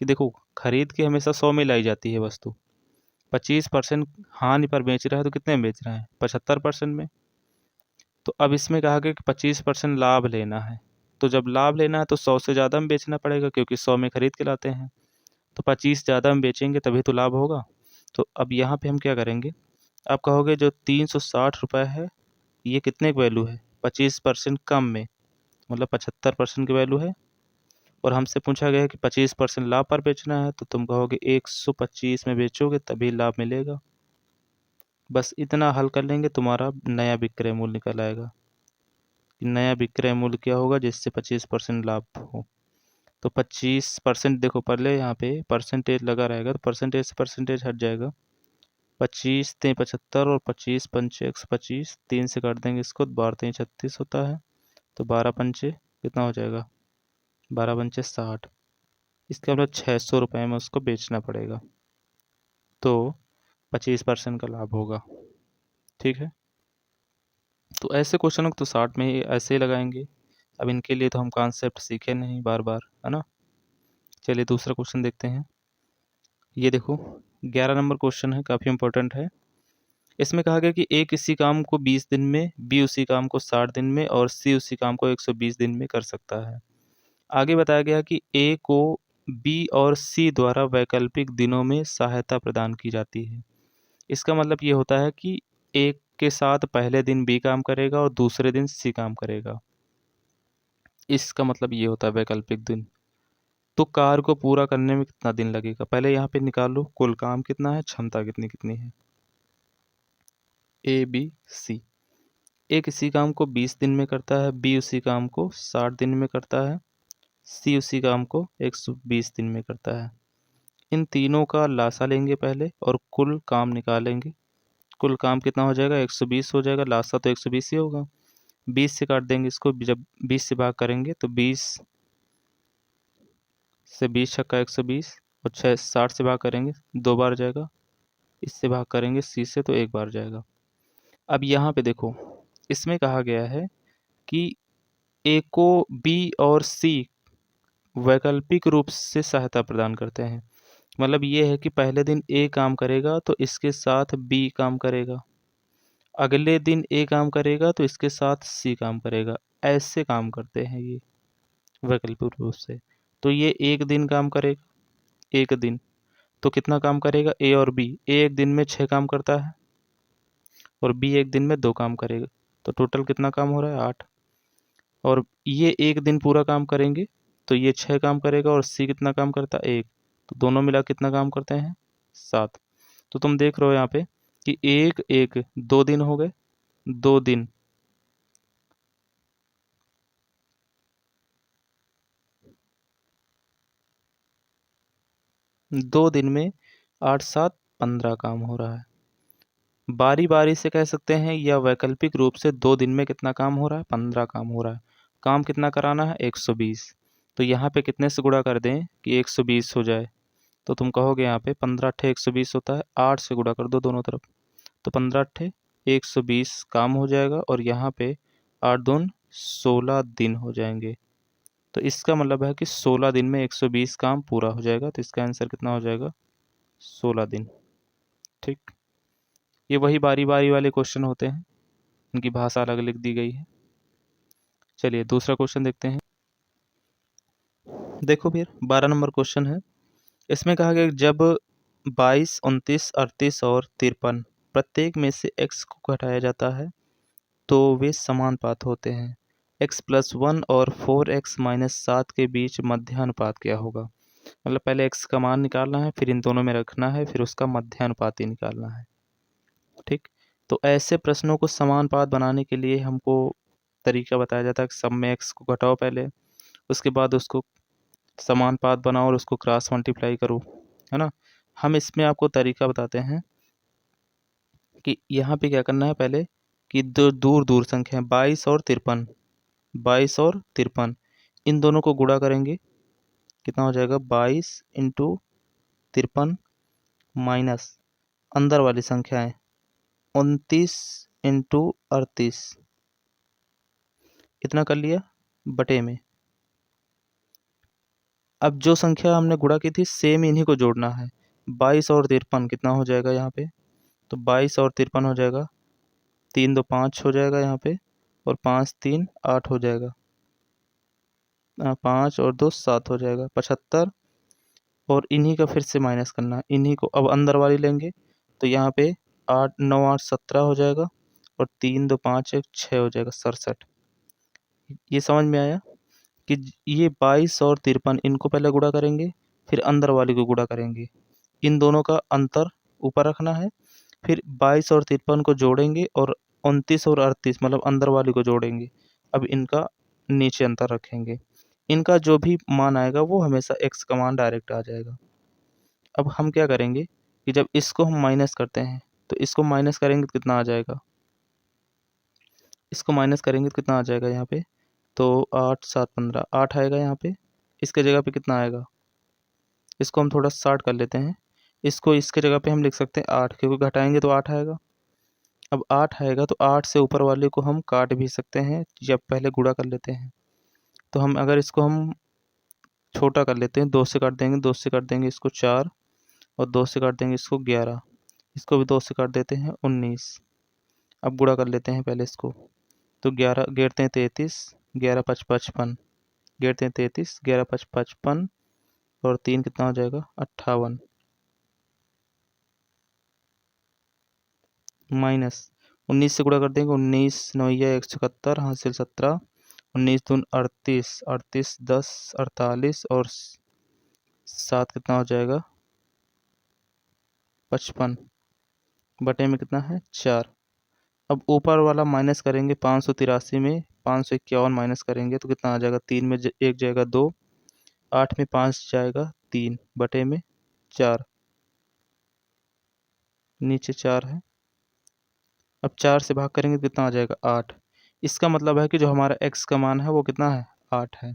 कि देखो, खरीद के हमेशा 100 में लाई जाती है वस्तु, 25% हानि पर बेच रहा है तो कितने में बेच रहा है? 75% में। तो अब इसमें कहा गया कि 25% लाभ लेना है। तो जब लाभ लेना है तो 100 से ज़्यादा में बेचना पड़ेगा, क्योंकि 100 में खरीद के लाते हैं। तो 25 ज़्यादा में बेचेंगे तभी तो लाभ होगा। तो अब यहाँ पे हम क्या करेंगे? आप कहोगे जो 360 रुपये है ये कितने की वैल्यू है? 25% कम में, मतलब 75% की वैल्यू है। और हमसे पूछा गया है कि 25% लाभ पर बेचना है, तो तुम कहोगे 125 में बेचोगे तभी लाभ मिलेगा। बस इतना हल कर लेंगे, तुम्हारा नया विक्रय मूल्य निकल आएगा। नया विक्रय मूल्य क्या होगा जिससे 25% लाभ हो? तो 25% देखो, पहले यहाँ पे परसेंटेज लगा रहेगा तो परसेंटेज से परसेंटेज हट जाएगा। 25 ते 75 और 25 पंचे 125, 3 से काट देंगे इसको, 12 ते 36 होता है। तो 12 पंचे कितना हो जाएगा? 12 पंचे 60। इसका मतलब 600 रुपये में उसको बेचना पड़ेगा, तो 25% का लाभ होगा। ठीक है, तो ऐसे क्वेश्चनों को तो 60 में ही ऐसे ही लगाएंगे। अब इनके लिए तो हम कॉन्सेप्ट सीखे नहीं बार बार, है ना। चलिए दूसरा क्वेश्चन देखते हैं। ये देखो 11 नंबर क्वेश्चन है, काफ़ी इंपॉर्टेंट है। इसमें कहा गया कि ए किसी काम को 20 दिन में, बी उसी काम को 60 दिन में और सी उसी काम को 120 दिन में कर सकता है। आगे बताया गया कि ए को बी और सी द्वारा वैकल्पिक दिनों में सहायता प्रदान की जाती है। इसका मतलब ये होता है कि एक के साथ पहले दिन बी काम करेगा और दूसरे दिन सी काम करेगा। इसका मतलब ये होता है वैकल्पिक दिन। तो कार्य को पूरा करने में कितना दिन लगेगा? पहले यहाँ पे निकालो कुल काम कितना है, क्षमता कितनी कितनी है। ए बी सी, ए किसी काम को 20 दिन में करता है, बी उसी काम को 60 दिन में करता है, सी उसी काम को 120 दिन में करता है। इन तीनों का लासा लेंगे पहले और कुल काम निकालेंगे। कुल काम कितना हो जाएगा? 120 हो जाएगा। लासा तो 120 ही होगा। 20 से काट देंगे इसको, जब 20 से भाग करेंगे तो 20 से 20 छक्का 120, और 60 से भाग करेंगे 2 बार जाएगा। इससे भाग करेंगे सी से तो 1 बार जाएगा। अब यहाँ पे देखो, इसमें कहा गया है कि ए को बी और सी वैकल्पिक रूप से सहायता प्रदान करते हैं। मतलब ये है कि पहले दिन ए काम करेगा तो इसके साथ बी काम करेगा, अगले दिन ए काम करेगा तो इसके साथ सी काम करेगा, ऐसे काम करते हैं ये वैकल्पिक रूप से। तो ये एक दिन काम करेगा, एक दिन तो कितना काम करेगा ए और बी, ए एक दिन में 6 काम करता है और बी एक दिन में 2 काम करेगा, तो टोटल कितना काम हो रहा है 8। और ये एक दिन पूरा काम करेंगे तो ये 6 काम करेगा और सी कितना काम करता है 1, तो दोनों मिला कितना काम करते हैं 7। तो तुम देख रहे हो यहाँ पे कि एक एक 2 दिन हो गए, 2 दिन, दो दिन में 8 7 15 काम हो रहा है। बारी बारी से कह सकते हैं या वैकल्पिक रूप से 2 दिन में कितना काम हो रहा है 15 काम हो रहा है। काम कितना कराना है 120, तो यहाँ पे कितने से गुणा कर दें कि 120 हो जाए, तो तुम कहोगे यहाँ पे 15 अट्ठे 120 होता है, 8 से गुणा कर दो दोनों तरफ, तो 15 अट्ठे 120 काम हो जाएगा और यहाँ पे 8 दून 16 दिन हो जाएंगे। तो इसका मतलब है कि 16 दिन में 120 काम पूरा हो जाएगा, तो इसका आंसर कितना हो जाएगा 16 दिन। ठीक, ये वही बारी बारी वाले क्वेश्चन होते हैं, इनकी भाषा अलग लिख दी गई है। चलिए दूसरा क्वेश्चन देखते हैं। देखो फिर 12 नंबर क्वेश्चन है। इसमें कहा गया कि जब 22 29 38 और 53 प्रत्येक में से x को घटाया जाता है तो वे समानुपात होते हैं। x+1 और 4x-7 के बीच मध्यानुपात क्या होगा। मतलब पहले x का मान निकालना है, फिर इन दोनों में रखना है, फिर उसका मध्यानुपाती निकालना है। ठीक, तो ऐसे प्रश्नों को समानुपात बनाने के लिए हमको तरीका बताया जाता है कि सब में x को घटाओ पहले, उसके बाद उसको समानुपात बनाओ और उसको क्रॉस मल्टीप्लाई करो, है ना। हम इसमें आपको तरीका बताते हैं कि यहाँ पे क्या करना है पहले कि दो दूर दूर संख्या 22 और 53, 22 और 53 इन दोनों को गुणा करेंगे, कितना हो जाएगा 22 इंटू 53 माइनस अंदर वाली संख्याएं 29 इंटू 38, इतना कर लिया बटे में। अब जो संख्या हमने गुणा की थी सेम इन्हीं को जोड़ना है। 22 और 53 कितना हो जाएगा यहाँ पे, तो 22 और 53 हो जाएगा 3 2 5 हो जाएगा यहाँ पे, और 5 3 8 हो जाएगा, 5 और 2 7 हो जाएगा 75, और इन्हीं का फिर से माइनस करना है, इन्हीं को अब अंदर वाली लेंगे तो यहाँ पे 8 9 8 17 हो जाएगा, और 3 2 5 1 6 हो जाएगा 67। ये समझ में आया कि ये 22 और 53 इनको पहले गुणा करेंगे, फिर अंदर वाले को गुणा करेंगे, इन दोनों का अंतर ऊपर रखना है, फिर 22 और 53 को जोड़ेंगे और 29 और 38 मतलब अंदर वाले को जोड़ेंगे, अब इनका नीचे अंतर रखेंगे, इनका जो भी मान आएगा वो हमेशा x का मान डायरेक्ट आ जाएगा। अब हम क्या करेंगे कि जब इसको हम माइनस करते हैं तो इसको माइनस करेंगे तो कितना आ जाएगा, इसको माइनस करेंगे तो कितना आ जाएगा यहाँ पे, तो 8 7 15 8 आएगा यहाँ पे, इसके जगह पे कितना आएगा, इसको हम थोड़ा शार्ट कर लेते हैं, इसको इसके जगह पे हम लिख सकते हैं 8, क्योंकि घटाएंगे तो 8 आएगा। अब 8 आएगा तो 8 से ऊपर वाले को हम काट भी सकते हैं या पहले गुणा कर लेते हैं। तो हम अगर इसको हम छोटा कर लेते हैं, 2 से काट देंगे, 2 से काट देंगे इसको 4, और 2 से काट देंगे इसको 11, इसको भी 2 से काट देते हैं 19। अब गुणा कर लेते हैं पहले इसको, तो 11 गेरते हैं 33, 11 5 55, गेरते हैं 33, 11 5 55, और 3 कितना हो जाएगा 58, माइनस 19 से गुणा कर देंगे, 19 नौया 171 हासिल 17, 19 दून 38, 38 10 48, और 7 कितना हो जाएगा 55, बटे में कितना है 4। अब ऊपर वाला माइनस करेंगे, 583 में 551 माइनस करेंगे तो कितना आ जाएगा, 3 में एक जाएगा 2, 8 में 5 जाएगा 3, बटे में 4, नीचे 4 है। अब 4 से भाग करेंगे तो कितना आ जाएगा 8। इसका मतलब है कि जो हमारा x का मान है वो कितना है 8 है।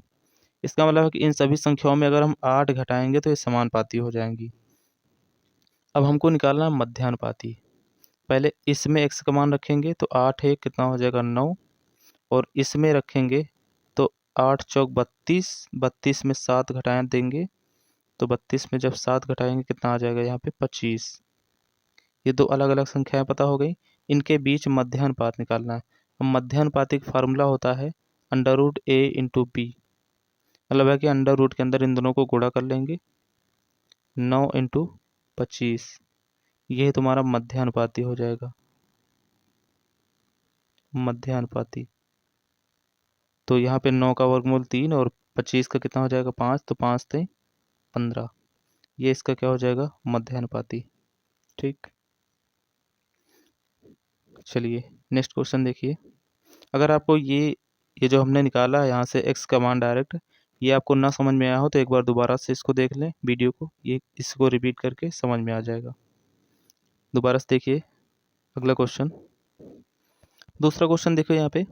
इसका मतलब है कि इन सभी संख्याओं में अगर हम 8 घटाएंगे तो ये समानुपाती हो जाएंगी। अब हमको निकालना है मध्यानुपाती। पहले इसमें x का मान रखेंगे तो 8 है कितना हो जाएगा 9, और इसमें रखेंगे तो 8 चौक 32, 32 में 7 घटाएं देंगे तो 32 में जब 7 घटाएंगे कितना आ जाएगा यहाँ पे 25। ये दो अलग अलग संख्याएं पता हो गई। इनके बीच मध्यानुपात निकालना है। अब मध्यानुपातिक फार्मूला होता है √a/b, मतलब है कि अंडर रूट के अंदर इन दोनों को गुणा कर लेंगे, 9 × 25, ये तुम्हारा मध्यानुपाती हो जाएगा, मध्यानुपाती। तो यहाँ पे 9 का वर्गमूल 3 और 25 का कितना हो जाएगा 5, तो 5 × 3 = 15, ये इसका क्या हो जाएगा मध्यानुपाती। ठीक, चलिए नेक्स्ट क्वेश्चन देखिए। अगर आपको ये जो हमने निकाला है यहाँ से x का मान डायरेक्ट, ये आपको ना समझ में आया हो तो एक बार दोबारा से इसको देख लें वीडियो को, ये इसको रिपीट करके समझ में आ जाएगा। दोबारा से देखिए अगला क्वेश्चन। दूसरा क्वेश्चन देखो यहाँ पे,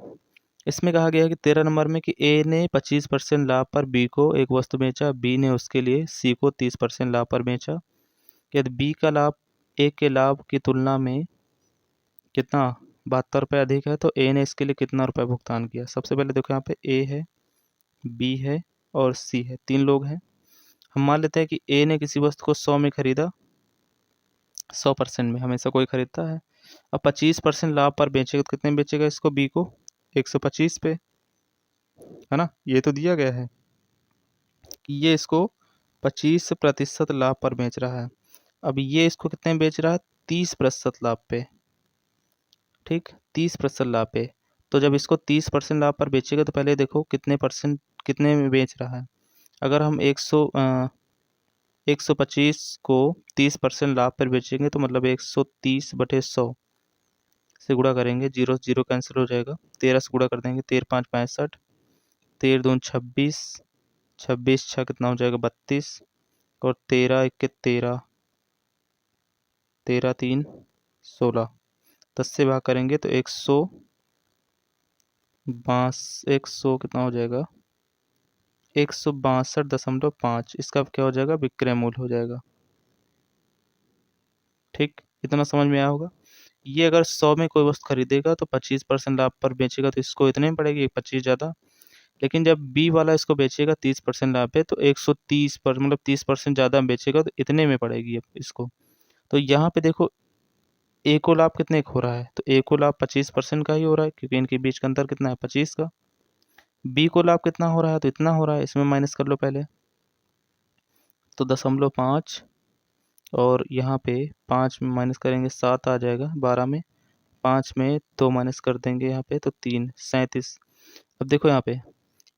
इसमें कहा गया है कि 13 नंबर में कि ए ने 25% लाभ पर बी को एक वस्तु बेचा, बी ने उसके लिए सी को 30% लाभ पर बेचा। यदि बी का लाभ ए के लाभ की तुलना में कितना 72 रुपये अधिक है तो ए ने इसके लिए कितना रुपये भुगतान किया। सबसे पहले देखो यहाँ पे ए है, बी है और सी है, 3 लोग हैं। हम मान लेते हैं कि ए ने किसी वस्तु को 100 में खरीदा, 100% में हमेशा कोई खरीदता है। अब 25% लाभ पर बेचेगा तो कितने में बेचेगा इसको, बी को 125 पे, है ना। ये तो दिया गया है कि ये इसको 25% लाभ पर बेच रहा है। अब ये इसको कितने में बेच रहा है 30% लाभ पे, ठीक 30% लाभ पे। तो जब इसको 30% लाभ पर बेचेगा तो पहले देखो कितने में बेच रहा है। अगर हम 125 को 30% लाभ पर बेचेंगे तो मतलब 130/100 से गुणा करेंगे, 0 0 कैंसिल हो जाएगा, 13 से गुणा कर देंगे, 13 × 5 = 65, 13 दूनी 26, 26 6 कितना हो जाएगा 32 और 13 1 13, 13 3 16, 10 से भाग करेंगे तो 100 कितना हो जाएगा 162.5, इसका क्या हो जाएगा विक्रय मूल्य हो जाएगा। ठीक, इतना समझ में आया होगा। ये अगर 100 में कोई वस्तु खरीदेगा तो 25% लाभ पर बेचेगा तो इसको इतने में पड़ेगी 25 ज़्यादा। लेकिन जब बी वाला इसको बेचेगा 30% लाभ पे तो 130 पर, मतलब 30% ज़्यादा बेचेगा तो इतने में पड़ेगी अब इसको। तो यहाँ पे देखो ए को लाभ कितने का हो रहा है, तो ए को लाभ 25% का ही हो रहा है क्योंकि इनके बीच का अंतर कितना है 25 का। बी को लाभ कितना हो रहा है, तो इतना हो रहा है, इसमें माइनस कर लो पहले, तो 0.5 और यहाँ पे 5 में माइनस करेंगे 7 आ जाएगा, 12 में 5 में 2 माइनस कर देंगे यहाँ पे तो 3 37। अब देखो यहाँ पे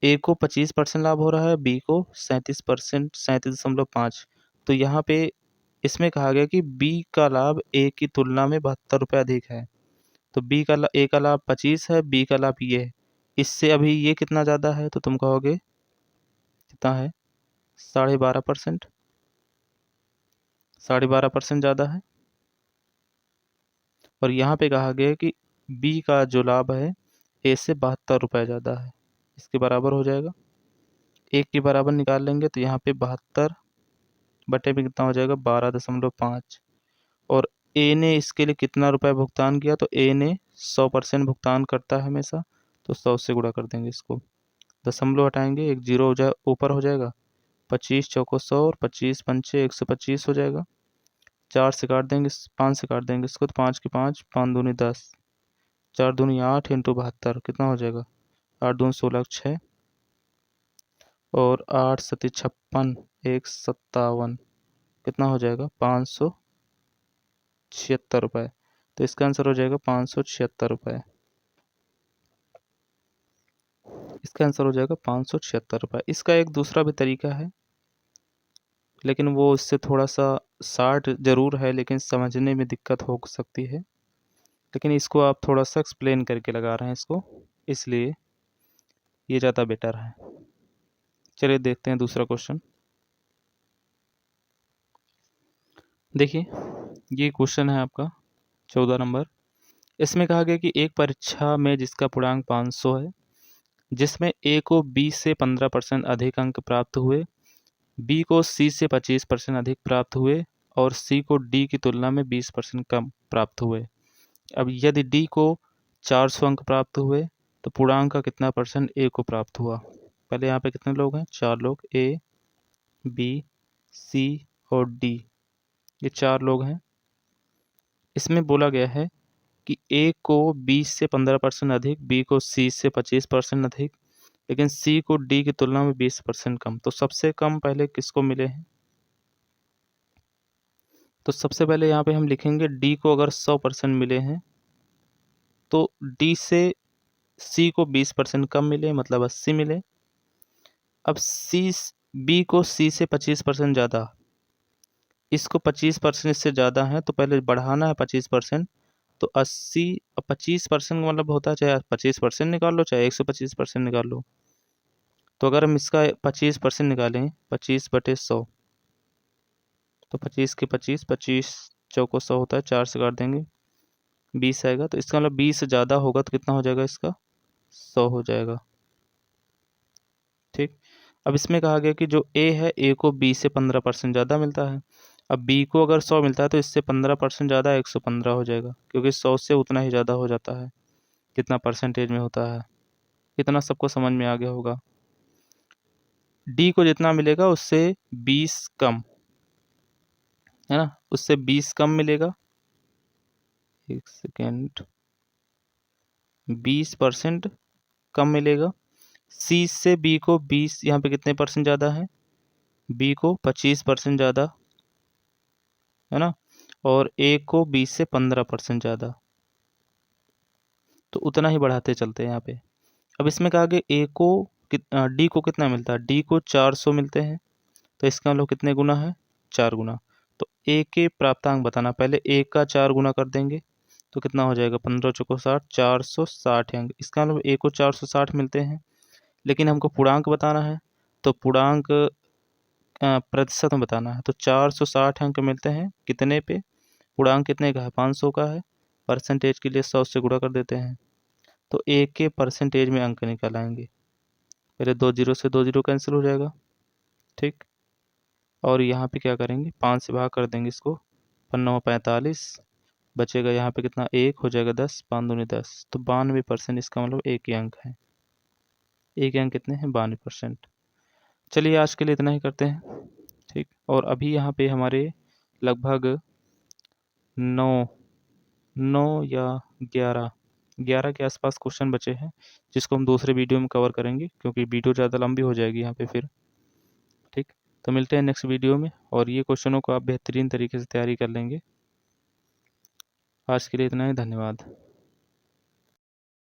ए को 25% लाभ हो रहा है, बी को 37%, 37.5। तो यहाँ पे इसमें कहा गया कि बी का लाभ ए की तुलना में 72 रुपये अधिक है। तो ए का लाभ 25 है, बी का लाभ ये है, इससे अभी ये कितना ज़्यादा है, तो तुम कहोगे कितना है 12.5%, 12.5% ज़्यादा है। और यहाँ पे कहा गया है कि बी का जो लाभ है ए से 72 रुपये ज़्यादा है, इसके बराबर हो जाएगा। एक के बराबर निकाल लेंगे तो यहाँ पे 72 बटे में कितना हो जाएगा 12.5। और ए ने इसके लिए कितना रुपए भुगतान किया, तो ए ने 100% भुगतान करता है हमेशा, तो 100 से गुणा कर देंगे इसको, दशमलव हटाएंगे, एक जीरो हो जाए ऊपर हो जाएगा, 25 चौको 100 और 25 पंचे 125 हो जाएगा। 4 से काट देंगे, 5 से काट देंगे इसको, तो 5 की 5, 5 दूनी 10, 4 दूनी 8 × 72 कितना हो जाएगा 8 दूनी 16 6 और 8 सती 56 1 57 कितना हो जाएगा 576 रुपये। तो इसका आंसर हो जाएगा 576 रुपये, इसका आंसर हो जाएगा 576 रुपये। इसका एक दूसरा भी तरीका है लेकिन वो इससे थोड़ा सा शार्ट ज़रूर है लेकिन समझने में दिक्कत हो सकती है, लेकिन इसको आप थोड़ा सा एक्सप्लेन करके लगा रहे हैं इसको, इसलिए ये ज़्यादा बेटर है। चलिए देखते हैं दूसरा क्वेश्चन। देखिए ये क्वेश्चन है आपका 14 नंबर। इसमें कहा गया कि एक परीक्षा में जिसका पूर्णांक 500 है, जिसमें ए को बी से 15% अधिक अंक प्राप्त हुए, बी को सी से 25% अधिक प्राप्त हुए और सी को डी की तुलना में 20% कम प्राप्त हुए। अब यदि डी को 400 अंक प्राप्त हुए तो पूर्णांक का कितना % ए को प्राप्त हुआ। पहले यहाँ पे कितने लोग हैं, 4 लोग, ए बी सी और डी, ये 4 लोग हैं। इसमें बोला गया है कि ए को 20 से 15% अधिक, बी को सी से 25% अधिक, लेकिन सी को डी की तुलना में 20% कम। तो सबसे कम पहले किसको मिले हैं? तो सबसे पहले यहाँ पे हम लिखेंगे डी को अगर 100% मिले हैं तो डी से सी को 20% कम मिले, मतलब 80 मिले। अब सी बी को सी से 25% ज़्यादा, इसको 25% इससे ज़्यादा है तो पहले बढ़ाना है 25%। तो 80, 25% का मतलब होता है चाहे 25% निकाल लो चाहे 125% निकाल लो। तो अगर हम इसका 25% निकालें, 25/100, तो 25 के 25, 25 चौको 100 होता है, 4 से काट देंगे, 20 आएगा। तो इसका मतलब 20 से ज़्यादा होगा तो कितना हो जाएगा इसका, 100 हो जाएगा। ठीक। अब इसमें कहा गया कि जो ए है, ए को बी से 15% ज़्यादा मिलता है। अब बी को अगर 100 मिलता है तो इससे 15% ज़्यादा 115 हो जाएगा, क्योंकि 100 से उतना ही ज़्यादा हो जाता है कितना परसेंटेज में होता है। इतना सबको समझ में आ गया होगा। डी को जितना मिलेगा उससे 20 कम, है ना, उससे 20 कम मिलेगा। एक सेकेंड, 20% कम मिलेगा। सी से बी को 20, यहाँ पे कितने परसेंट ज़्यादा है, बी को 25% ज़्यादा, है ना, और ए को 20 से 15% ज़्यादा। तो उतना ही बढ़ाते चलते हैं यहाँ पे। अब इसमें कहा कि ए को डी को कितना मिलता है, डी को 400 मिलते हैं। तो इसका मतलब कितने गुना है, 4 गुना। तो ए के प्राप्तांक बताना, पहले ए का 4 गुना कर देंगे तो कितना हो जाएगा, 15 चौको 60, 460 अंक। इसका मतलब ए को 460 मिलते हैं, लेकिन हमको पूर्णांक बताना है तो पूर्णांक प्रतिशत में बताना है। तो 460 अंक मिलते हैं कितने पे, पूर्णांक कितने का है, 500 का है। परसेंटेज के लिए 100 से गुणा कर देते हैं तो ए के परसेंटेज में अंक निकल आएंगे। पहले 2 जीरो से 2 जीरो कैंसिल हो जाएगा। ठीक। और यहाँ पे क्या करेंगे, 5 से भाग कर देंगे इसको, 5×9 = 45, बचेगा यहाँ पे कितना, 1 हो जाएगा 10, 5×2 = 10। तो 92% इसका मतलब एक ही अंक है। एक अंक कितने हैं, 92%। चलिए आज के लिए इतना ही करते हैं। ठीक। और अभी यहाँ पे हमारे लगभग 9 या 11 के आसपास क्वेश्चन बचे हैं, जिसको हम दूसरे वीडियो में कवर करेंगे, क्योंकि वीडियो ज़्यादा लंबी हो जाएगी यहाँ पे फिर। ठीक। तो मिलते हैं नेक्स्ट वीडियो में, और ये क्वेश्चनों को आप बेहतरीन तरीके से तैयारी कर लेंगे। आज के लिए इतना ही, धन्यवाद।